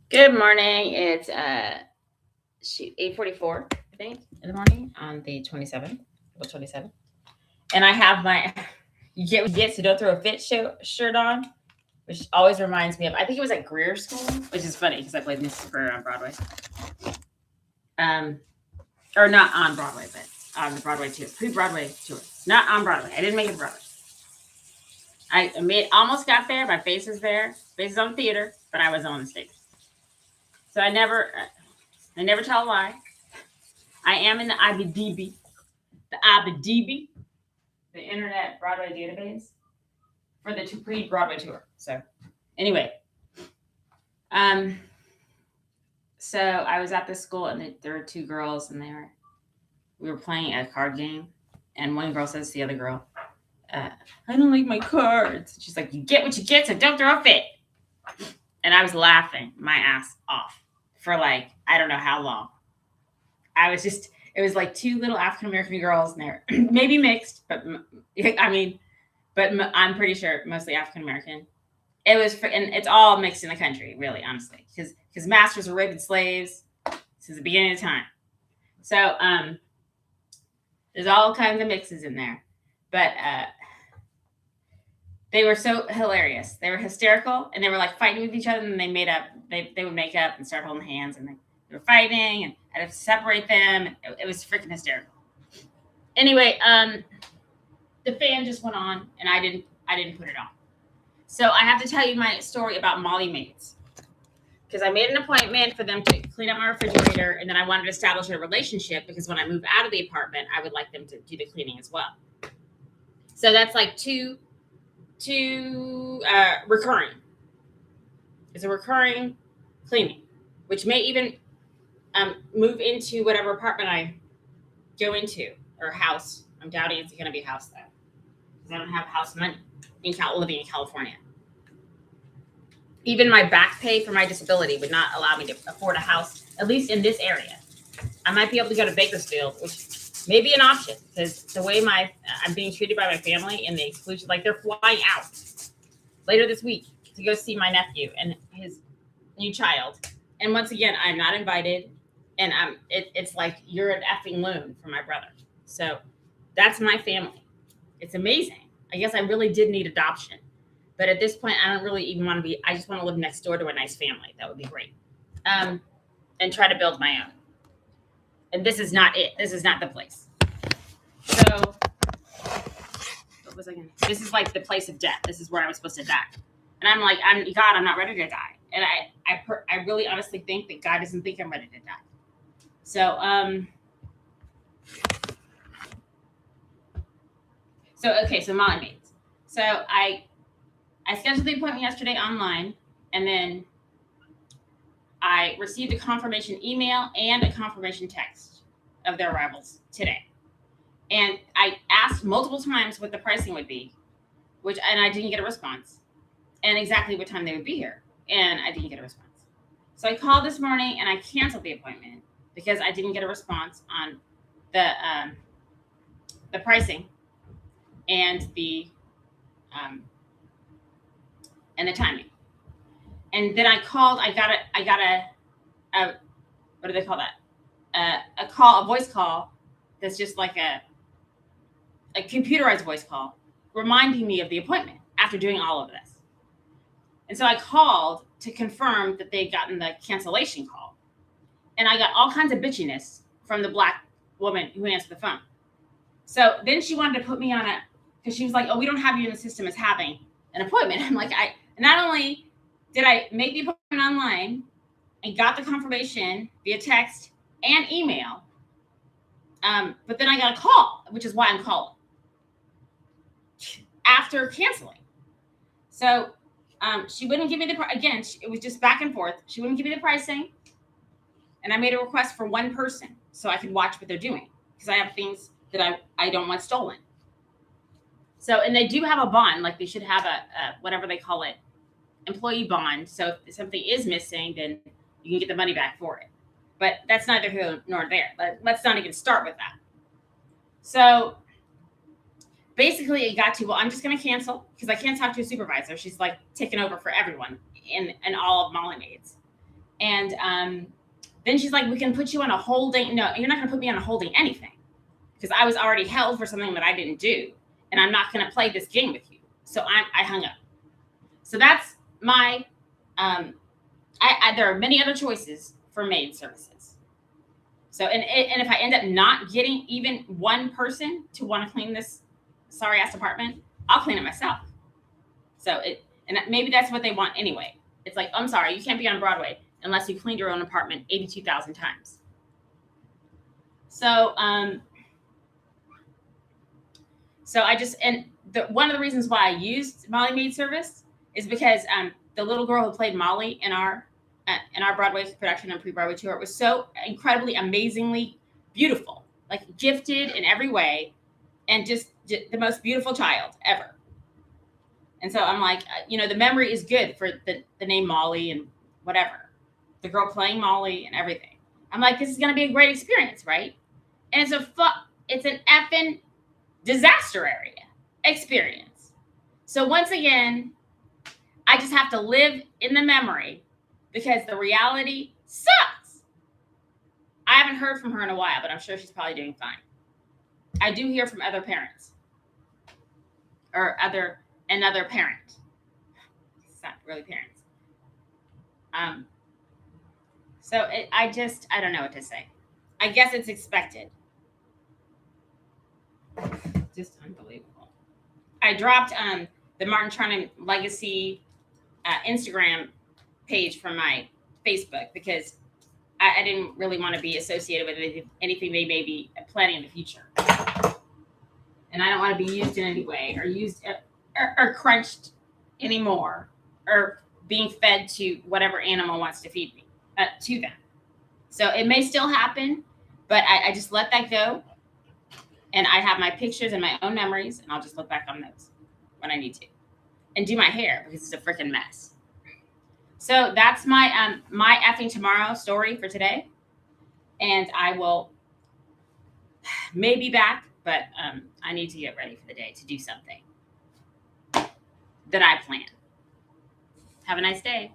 Good morning. It's 8:44, I think, in the morning on the 27th, April 27th. And I have my you get what you get, so don't throw a fit shirt on, which always reminds me of I think it was at Greer School, which is funny because I played Mrs. Greer on Broadway. Um or not on Broadway, but on the Broadway tour, pre-Broadway tour. Not on Broadway. I didn't make it to Broadway. I almost got there. My face is there. Face is on theater, but I was on the stage. So I never tell a lie. I am in the IBDB, the Internet Broadway Database, for the pre-Broadway tour. So, anyway, um, so I was at this school, and there were two girls, and we were playing a card game, and one girl says to the other girl, "I don't like my cards." She's like, "You get what you get, so don't throw a fit." And I was laughing my ass off for like I don't know how long. It was like two little African American girls, and they're maybe mixed, but I'm pretty sure mostly African American. And it's all mixed in the country, really, honestly, because masters were raping slaves since the beginning of time. So there's all kinds of mixes in there, but they were so hilarious. They were hysterical, and they were like fighting with each other, and they made up. They would make up and start holding hands, and they were fighting, and I had to separate them. It was freaking hysterical. Anyway, the fan just went on, and I didn't put it on. So I have to tell you my story about Molly Maids, because I made an appointment for them to clean up my refrigerator, and then I wanted to establish a relationship because when I move out of the apartment, I would like them to do the cleaning as well. So that's like two recurring. It's a recurring cleaning, which may even move into whatever apartment I go into or house. I'm doubting it's going to be a house though, because I don't have house money living in California. Even my back pay for my disability would not allow me to afford a house, at least in this area. I might be able to go to Bakersfield, which may be an option because the way I'm being treated by my family and the exclusion, like they're flying out later this week to go see my nephew and his new child. And once again, I'm not invited, and it's like you're an effing loon for my brother. So that's my family. It's amazing. I guess I really did need adoption. But at this point, I don't really even want to be. I just want to live next door to a nice family. That would be great. And try to build my own. And this is not it. This is not the place. So, what was I going to? This is like the place of death. This is where I was supposed to die. And I'm like, I'm not ready to die. And I really honestly think that God doesn't think I'm ready to die. So, so Molly Maids. So I scheduled the appointment yesterday online, and then I received a confirmation email and a confirmation text of their arrivals today. And I asked multiple times what the pricing would be, and I didn't get a response, and exactly what time they would be here, and I didn't get a response. So I called this morning and I canceled the appointment because I didn't get a response on the pricing and the timing. And then I called. I got a what do they call that? A voice call that's just like a computerized voice call reminding me of the appointment after doing all of this. And so I called to confirm that they'd gotten the cancellation call. And I got all kinds of bitchiness from the black woman who answered the phone. So then she wanted to put me on because she was like, "Oh, we don't have you in the system as having an appointment." I'm like, not only did I make the appointment online and got the confirmation via text and email, but then I got a call, which is why I'm calling, after canceling. So she wouldn't give me it was just back and forth. She wouldn't give me the pricing, and I made a request for one person so I could watch what they're doing because I have things that I don't want stolen. So, and they do have a bond, like they should have a whatever they call it, employee bond. So if something is missing, then you can get the money back for it. But that's neither here nor there. Let's not even start with that. So basically it got to, well, I'm just going to cancel because I can't talk to a supervisor. She's like taking over for everyone in all of Molly Maids. And then she's like, we can put you on a holding. No, you're not going to put me on a holding anything, because I was already held for something that I didn't do. And I'm not going to play this game with you. So I hung up. So that's my, there are many other choices for maid services. So, and if I end up not getting even one person to want to clean this sorry ass apartment, I'll clean it myself. So and maybe that's what they want anyway. It's like, I'm sorry, you can't be on Broadway unless you cleaned your own apartment 82,000 times. So, so I just, and one of the reasons why I used Molly Maid Service is because the little girl who played Molly in our Broadway production and pre-Broadway tour was so incredibly, amazingly beautiful, like gifted in every way, and just the most beautiful child ever. And so I'm like, the memory is good for the name Molly and whatever, the girl playing Molly and everything. I'm like, this is going to be a great experience, right? And it's an effing disaster area experience. So once again, I just have to live in the memory because the reality sucks. I haven't heard from her in a while, but I'm sure she's probably doing fine. I do hear from other parents or another parent. It's not really parents. So I don't know what to say. I guess it's expected. Just unbelievable. I dropped the Martin Charnin Legacy Instagram page from my Facebook because I didn't really want to be associated with anything they may be planning in the future. And I don't want to be used in any way or used or crunched anymore or being fed to whatever animal wants to feed me to them. So it may still happen, but I just let that go. And I have my pictures and my own memories, and I'll just look back on those when I need to. And do my hair because it's a freaking mess. So that's my my effing tomorrow story for today. And I will maybe be back, but I need to get ready for the day to do something that I plan. Have a nice day.